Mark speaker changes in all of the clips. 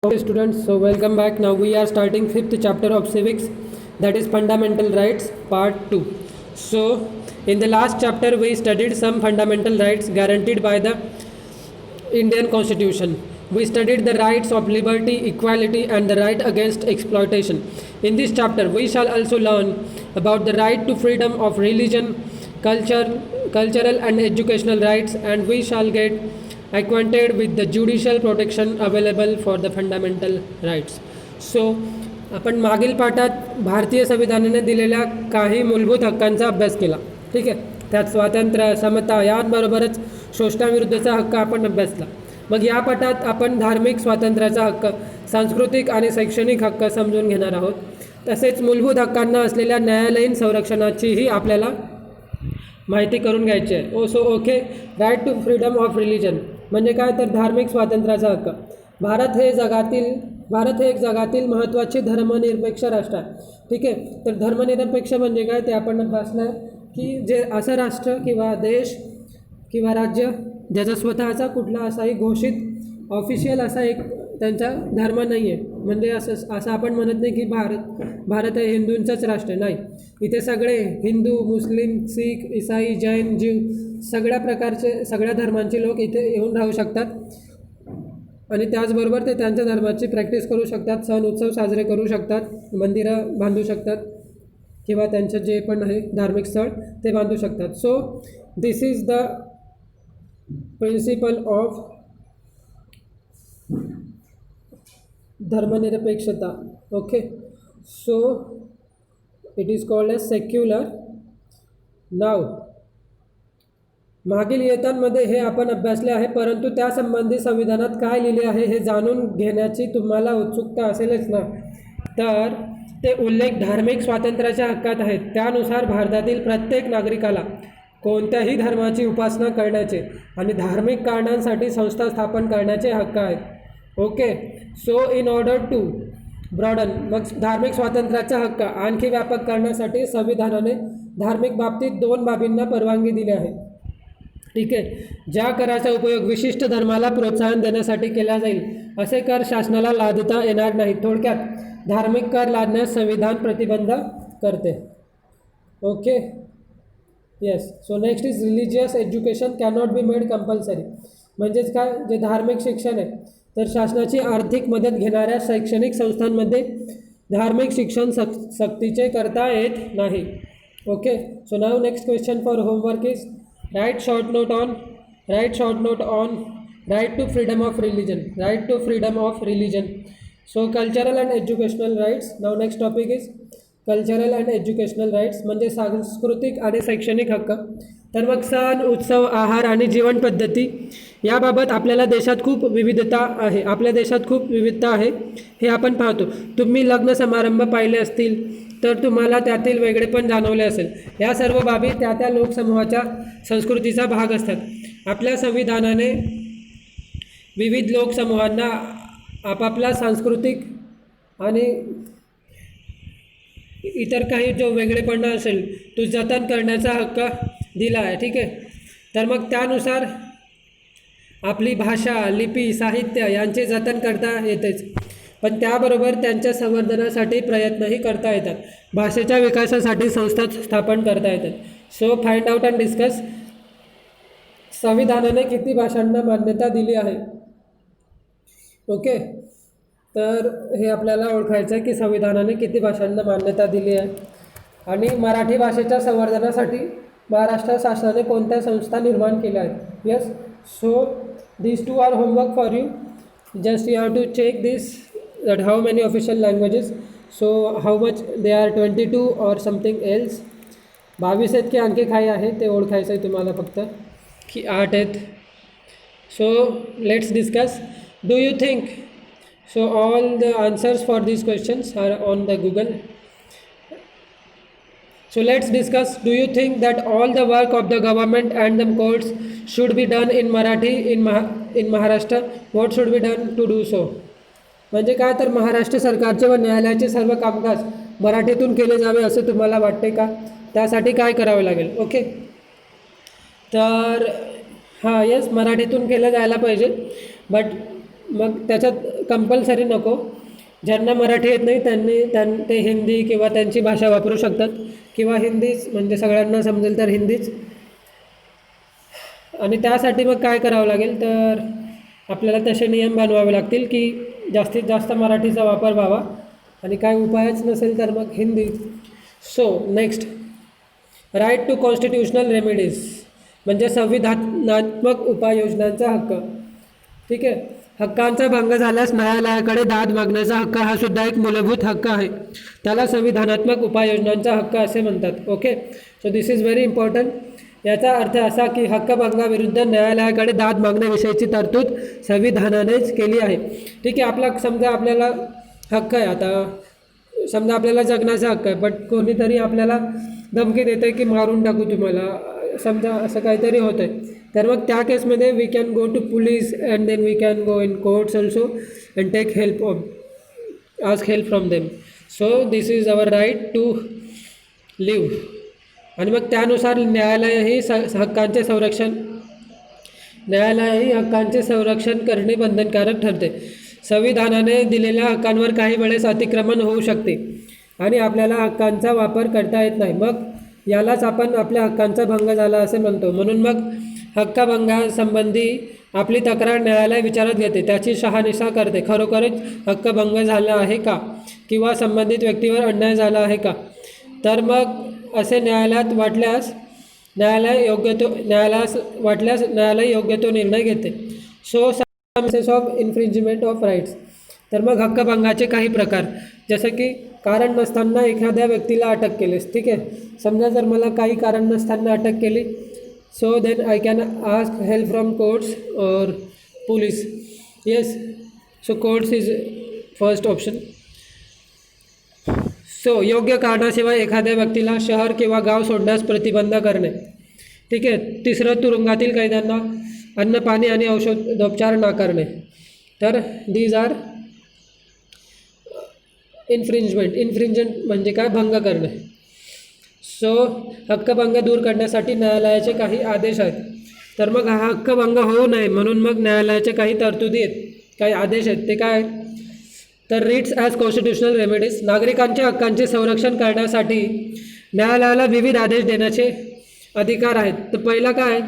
Speaker 1: Okay students, so welcome back. Now we are starting fifth chapter of civics, that is fundamental rights part 2. So in the last chapter we studied some fundamental rights guaranteed by the Indian Constitution. We studied the rights of liberty, equality and the right against exploitation. In this chapter we shall also learn about the right to freedom of religion, cultural and educational rights, and we shall get acquainted with the judicial protection available for the fundamental rights. So आपण मागील पाठात भारतीय संविधानाने दिलेल्या काही मूलभूत हक्कांचा अभ्यास केला. ठीक आहे, त्यात स्वातंत्र्य, समता याबरोबरच शोषणाविरुद्धचा हक्क आपण अभ्यासला. मग या पाठात आपण धार्मिक स्वातंत्र्याचा हक्क, सांस्कृतिक आणि शैक्षणिक हक्क समजून घेणार आहोत. तसेच मूलभूत हक्कांना असलेल्या न्यायालयीन संरक्षणाचीही आपल्याला माहिती करून घ्यायची आहे. Okay, right to freedom of religion म्हणजे काय, तर धार्मिक स्वातंत्र्याचा हक्क. भारत हे एक जगातील महत्त्वाचे धर्मनिरपेक्ष राष्ट्र आहे. ठीक आहे, तर धर्मनिरपेक्ष म्हणजे काय ते आपण अभ्यासणार, की जे असं राष्ट्र किंवा देश किंवा राज्य ज्याचा स्वतःचा कुठला असाही घोषित ऑफिशियल असा एक त्यांचा धर्म नाही आहे. म्हणजे असं आपण म्हणत नाही की भारत हे हिंदूंचंच राष्ट्र नाही. इथे सगळे हिंदू, मुस्लिम, शीख, ईसाई, जैन, जीव सगळ्या धर्मांचे लोक इथे येऊन राहू शकतात आणि त्याचबरोबर ते त्यांच्या धर्माची प्रॅक्टिस करू शकतात, सण उत्सव साजरे करू शकतात, मंदिरं बांधू शकतात किंवा त्यांचं जे पण आहे धार्मिक स्थळ ते बांधू शकतात. So this is the principle of धर्मनिरपेक्षता. Okay, so it is called as secular. नाव मागील इयत्तांमध्ये हे आपण अभ्यासले आहे, परंतु त्यासंबंधी संविधानात काय लिहिले आहे हे जाणून घेण्याची तुम्हाला उत्सुकता असेलच ना. तर ते उल्लेख धार्मिक स्वातंत्र्याच्या हक्कात आहेत. त्यानुसार भारतातील प्रत्येक नागरिकाला कोणत्याही धर्माची उपासना करण्याचे आणि धार्मिक कारणांसाठी संस्था स्थापन करण्याचे हक्क आहेत. Okay, so in order to broaden, मग धार्मिक स्वातंत्र्याचा हक्क आणखी व्यापक करण्यासाठी संविधानाने धार्मिक बाबतीत 2 बाबींना परवानगी दिली आहे. ठीक आहे, ज्या कराचा उपयोग विशिष्ट धर्माला प्रोत्साहन देण्यासाठी केला जाईल असे कर शासनाला लादता येणार नाही. थोडक्यात धार्मिक कर लादण्यास संविधान प्रतिबंध करते. Okay, yes. So next is religious education cannot be made compulsory. म्हणजेच काय, जे धार्मिक शिक्षण आहे तर शासनाची आर्थिक मदत घेणाऱ्या शैक्षणिक संस्थांमध्ये धार्मिक शिक्षण सक्तीचे करता येत नाही. Okay, so now next question for homework is write short note on right to freedom of religion. So cultural and educational rights. Now next topic is cultural and educational rights म्हणजे सांस्कृतिक आणि शैक्षणिक हक्क. तर मग सण उत्सव, आहार आणि जीवन पद्धती याबाबत आपल्या देशात खूप विविधता आहे हे आपण पाहतो. तुम्ही लग्न समारंभ पाहिले असतील तर तुम्हाला त्यातील वेगळेपण जाणवले असेल. या सर्व बाबी त्या लोकसमूहाच्या संस्कृतीचा भाग असतात. आपल्या संविधानाने विविध लोकसमूहांना आपापला सांस्कृतिक आणि इतर काही जो वेगळेपणा असेल तो जतन करण्याचा हक्क दिला आहे. ठीक आहे, तर मग त्यानुसार आपली भाषा, लिपी, साहित्य यांचे जतन करता येतेच, पण त्याबरोबर त्यांच्या संवर्धनासाठी प्रयत्नही करता येतात. भाषेच्या विकासासाठी संस्था स्थापन करता येतात. So find out and discuss. संविधानाने किती भाषांना मान्यता दिली आहे? ओके, तर हे आपल्याला ओळखायचं आहे की संविधानाने किती भाषांना मान्यता दिली आहे आणि मराठी भाषेच्या संवर्धनासाठी महाराष्ट्र शासनाने कोणत्या संस्था निर्माण केल्या आहेत. Yes, so these 2 are homework for you. Just you have to check this, that how many official languages, so how much they are, 22 or something else. 22 आहेत की आणखी काही आहे ते ओळखायचं आहे तुम्हाला फक्त, की 8 आहेत. So let's discuss. Do you think, so all the answers for these questions are on the Google. So let's discuss. Do you think that all the work of the government and the courts should be done in Marathi in Maharashtra? What should be done to do so? म्हणजे काय, तर महाराष्ट्र सरकारचे व न्यायालयाचे सर्व कामकाज मराठीतून केले जावे असे तुम्हाला वाटते का? त्यासाठी काय करावे लागेल? ओके, तर हां, येस, मराठीतून केलं जायला पाहिजे. बट मग त्याच्यात कंपल्सरी नको. ज्यांना मराठी येत नाही ते हिंदी किंवा त्यांची भाषा वापरू शकतात, किंवा हिंदीच म्हणजे सगळ्यांना समजेल तर हिंदीच. आणि त्यासाठी मग काय करावं लागेल, तर आपल्याला तसे नियम बनवावे लागतील की जास्तीत जास्त मराठीचा वापर व्हावा, आणि काय उपायच नसेल तर मग Hindi. So next, right to constitutional remedies म्हणजे संविधानात्मक उपाययोजनांचा हक्क. ठीक आहे. हक्कांचा भंग झाल्यास न्यायालयाकडे दाद मागण्याचा हक्क हा सुद्धा एक मूलभूत हक्क आहे. त्याला संविधानात्मक उपाययोजनांचा हक्क असे म्हणतात. Okay, so this is very important. याचा अर्थ असा की हक्कभंगाविरुद्ध न्यायालयाकडे दाद मागण्याविषयीची तरतूद संविधानानेच केली आहे. ठीक आहे. समजा आपल्याला हक्क आहे, आता समजा आपल्याला जगण्याचा हक्क आहे, बट कोणीतरी आपल्याला धमकी देते की मारून टाकू तुम्हाला, समजा असं काहीतरी होतं आहे, तर मग त्या केसमध्ये we can go to police and then we can go in courts also and take help ask help from them. So this is our right to live. आणि मग त्यानुसार न्यायालयही हक्कांचे संरक्षण करणे बंधनकारक ठरते. संविधानाने दिलेल्या हक्कांवर काही वेळेस अतिक्रमण होऊ शकते आणि आपल्याला हक्कांचा वापर करता येत नाही. मग यालाच आपण आपल्या हक्कांचा भंग झाला असे म्हणतो. म्हणून मग हक्कभंगासंबंधी आपली तक्रार न्यायालय विचारात घेते, त्याची शहानिशा करते. खरोखरच हक्कभंग झाला आहे का, किंवा संबंधित व्यक्तीवर अन्याय झाला आहे का. तर मग असे न्यायालयात वाटल्यास न्यायालय योग्य तो निर्णय घेते. So cases of infringement of rights. तर मग हक्कभंगाचे काही प्रकार, जसं की कारण नसताना एखाद्या व्यक्तीला अटक केलीस. ठीक आहे. समजा जर मला काही कारण नसताना अटक केली, so then I can ask help from courts और police. Yes, so courts is first option. So योग्य कारणाशिवाय एखाद्या व्यक्तीला शहर किंवा गाव सोडण्यास प्रतिबंध करणे. ठीक आहे. तिसरं, तुरुंगातील कैद्यांना अन्न, पाणी आणि औषधोपचार नाकारणे. तर दीज आर इन्फ्रिंजमेंट म्हणजे काय, भंग करणे. सो हक्कभंग दूर करण्यासाठी न्यायालयाचे काही आदेश आहेत. तर मग हा हक्कभंग होऊ नये म्हणून मग न्यायालयाचे काही तरतुदी आहेत, काही आदेश आहेत. ते काय आहेत, तर रिट्स ॲज कॉन्स्टिट्युशनल रेमेडीज. नागरिकांच्या हक्कांचे संरक्षण करण्यासाठी न्यायालयाला विविध आदेश देण्याचे अधिकार आहेत. तर पहिला काय आहे,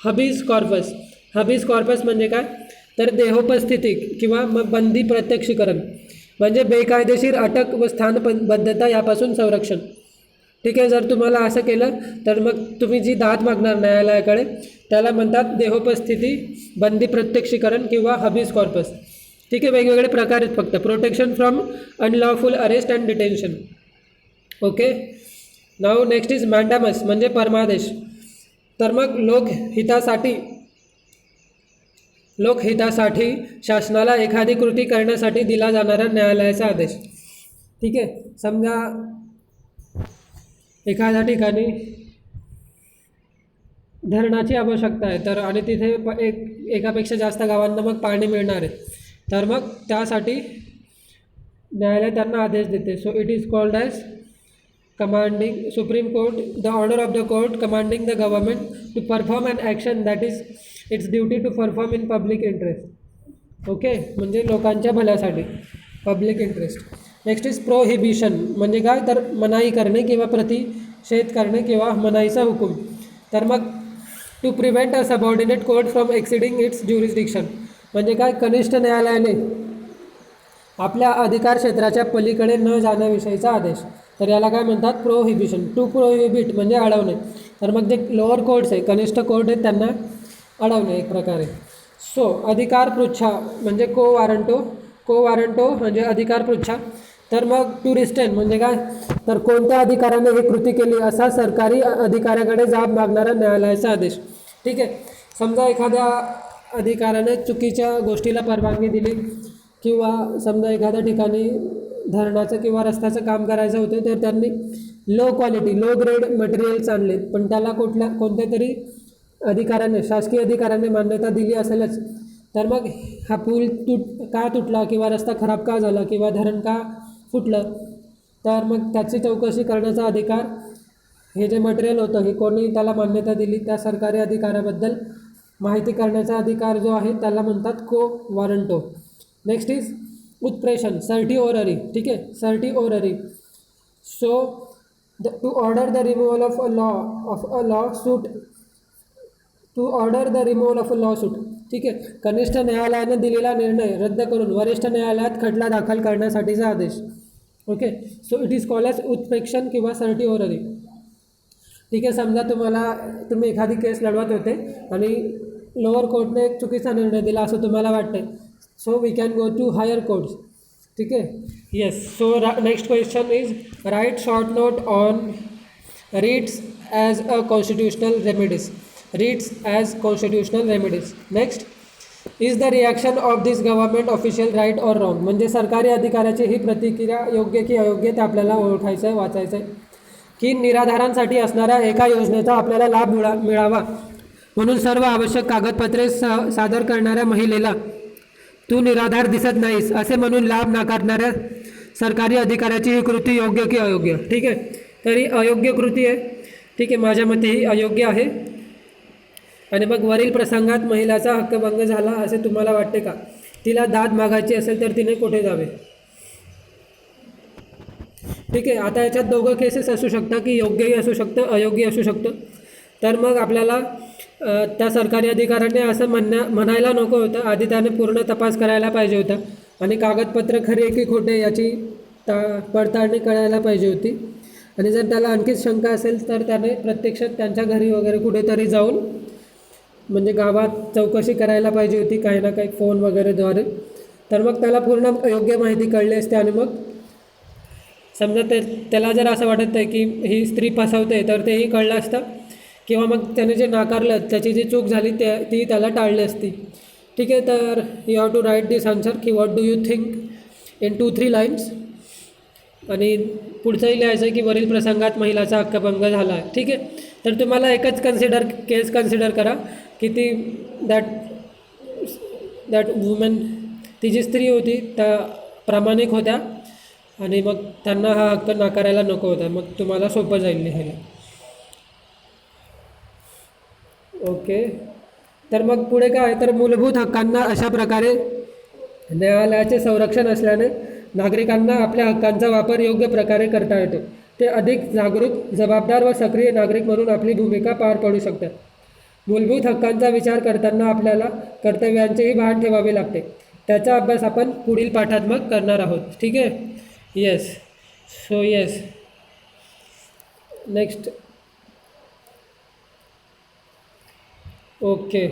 Speaker 1: हबीज कॉर्पस. हबीज कॉर्पस म्हणजे काय, तर देहोपस्थिती किंवा मग बंदी प्रत्यक्षीकरण म्हणजे बेकायदेशीर अटक व स्थानबद्धता यापासून संरक्षण. ठीक आहे. जर तुम्हाला असं केलं तर मग तुम्ही जी दाद मागणार न्यायालयाकडे त्याला म्हणतात देहोपस्थिती, बंदी प्रत्यक्षीकरण किंवा हबीज कॉर्पस. ठीक आहे. वेगवेगळे प्रकार आहेत फक्त. Protection from unlawful arrest and detention. Okay. Now next is मॅन्डामस म्हणजे परमादेश. तर मग लोकहितासाठी शासनाला एखादी कृती करण्यासाठी दिला जाणारा न्यायालयाचा आदेश. ठीक आहे. समजा एखाद्या ठिकाणी धरणाची आवश्यकता आहे, तर आणि तिथे एकापेक्षा जास्त गावांना मग पाणी मिळणार आहे, तर मग त्यासाठी न्यायालय त्यांना आदेश देते. So it is called as commanding Supreme Court, the order of the court commanding the government to perform an action that is its duty to perform in public interest. Okay, म्हणजे लोकांच्या भल्यासाठी, public interest. Next is prohibition म्हणजे काय, तर मनाई करणे किंवा प्रतिषेध करणे किंवा मनाईचा हुकूम. तर मग to prevent a subordinate court from exceeding its jurisdiction म्हणजे काय, कनिष्ठ न्यायालयाने आपल्या अधिकार क्षेत्राच्या पलीकडे न जाण्याविषयीचा आदेश. तर याला काय म्हणतात, प्रोहिबिशन. टू प्रोहिबिट म्हणजे अडवणे. तर मग जे लोअर कोर्ट्स आहे, कनिष्ठ कोर्ट आहेत, त्यांना अडवणे एक प्रकारे. सो अधिकार पृच्छा म्हणजे को वारंटो म्हणजे अधिकार पृच्छा. तर मग टू रिस्ट्रेन म्हणजे काय, तर कोणत्या अधिकाराने ही कृती केली असा सरकारी अधिकाऱ्याकडे जाब मागणारा न्यायालयाचा आदेश. ठीक आहे. समजा एखाद्या अधिकाऱ्याने चुकीच्या गोष्टीला परवानगी दिली, किंवा समजा एखाद्या ठिकाणी धरणाचं किंवा रस्त्याचं काम करायचं होतं, तर त्यांनी लो ग्रेड मटेरियल्स आणले, पण त्याला कोणत्या तरी अधिकाऱ्याने, शासकीय अधिकाऱ्याने मान्यता दिली असेलच. तर मग हा पूल का तुटला, किंवा रस्ता खराब का झाला, किंवा धरण का फुटलं, तर मग त्याची चौकशी करण्याचा अधिकार, हे जे मटेरियल होतं हे कोणी त्याला मान्यता दिली त्या सरकारी अधिकाऱ्याबद्दल माहिती करण्याचा अधिकार जो आहे त्याला म्हणतात को वॉरंटो. Next is उत्प्रेषण, certiorari. ठीक आहे, certiorari. So to order the removal of a lawsuit, to order the removal of a lawsuit. ठीक आहे, कनिष्ठ न्यायालयाने दिलेला निर्णय रद्द करून वरिष्ठ न्यायालयात खटला दाखल करण्यासाठीचा आदेश. Okay, so it is called as उत्प्रेक्षण किंवा सर्टिओररी. ठीक आहे, समजा तुम्ही एखादी केस लढवत होते आणि लोअर कोर्टने एक चुकीचा निर्णय दिला असं तुम्हाला वाटते, so we can go to higher courts. ठीक आहे, yes. So next question is write short note on writs as a constitutional remedies. Writs as constitutional remedies. Next is the reaction of this government official right or wrong. म्हणजे सरकारी अधिकाऱ्याची ही प्रतिक्रिया योग्य की अयोग्य ते आपल्याला ओळखायचं आहे, वाचायचं आहे. की निराधारांसाठी असणाऱ्या एका योजनेचा आपल्याला लाभ मिळावा म्हणून सर्व आवश्यक कागदपत्रे सादर करणाऱ्या महिलेला तू निराधार दिसत नाहीस असे म्हणून लाभ नाकारणाऱ्या सरकारी अधिकाऱ्याची ही कृती योग्य की अयोग्य. ठीक आहे, तर ही अयोग्य कृती आहे. ठीक आहे, माझ्या मते ही अयोग्य आहे. आणि मग वरील प्रसंगात महिलाचा हक्कभंग झाला असे तुम्हाला वाटते का? तिला दाद मागायची असेल तर तिने कुठे जावे? ठीक आहे, आता याच्यात दोघं केसेस असू शकतात की योग्यही असू शकतं, अयोग्य असू शकतं. तर मग आपल्याला त्या सरकारी अधिकाऱ्याने असं म्हणायला नको होतं. आधी त्याने पूर्ण तपास करायला पाहिजे होता आणि कागदपत्र खरे की खोटे याची पडताळणी करायला पाहिजे होती. आणि जर त्याला आणखीच शंका असेल तर त्याने प्रत्यक्षात त्यांच्या घरी वगैरे कुठेतरी जाऊन म्हणजे गावात चौकशी करायला पाहिजे होती काही ना काही फोन वगैरेद्वारे. तर मग त्याला पूर्ण योग्य माहिती कळली असते आणि मग समजा त्याला जर असं वाटत आहे की ही स्त्री फसवते तर तेही कळलं असतं किंवा मग त्याने जे नाकारलं त्याची जी चूक झाली ती त्याला टाळली असती. ठीक आहे, तर you have to write this answer की what do you think in 2-3 lines. आणि पुढचंही लिहायचं आहे की वरील प्रसंगात महिलाचा हक्कभंग झाला आहे. ठीक आहे, तर तुम्हाला एकच केस कन्सिडर करा की ती दॅट वुमन, ती जी स्त्री होती त्या प्रामाणिक होत्या आणि मग त्यांना हा हक्क नाकारायला नको होता. मग तुम्हाला सोपं जाईल लिहायला. ओके, तर मग पुढे काय, तर मूलभूत हक्कांना अशा प्रकारे न्यायालयाचे संरक्षण असल्याने नागरिकांना आपल्या हक्कांचा वापर योग्य प्रकारे करता येतो. ते अधिक जागरूक, जबाबदार व सक्रिय नागरिक म्हणून आपली भूमिका पार पाडू शकतात. मूलभूत हक्कांचा विचार करताना आपल्याला कर्तव्यांचेही भान ठेवावे लागते. त्याचा अभ्यास आपण पुढील पाठात मग करणार आहोत. ठीक आहे, yes. So yes, next. Okay.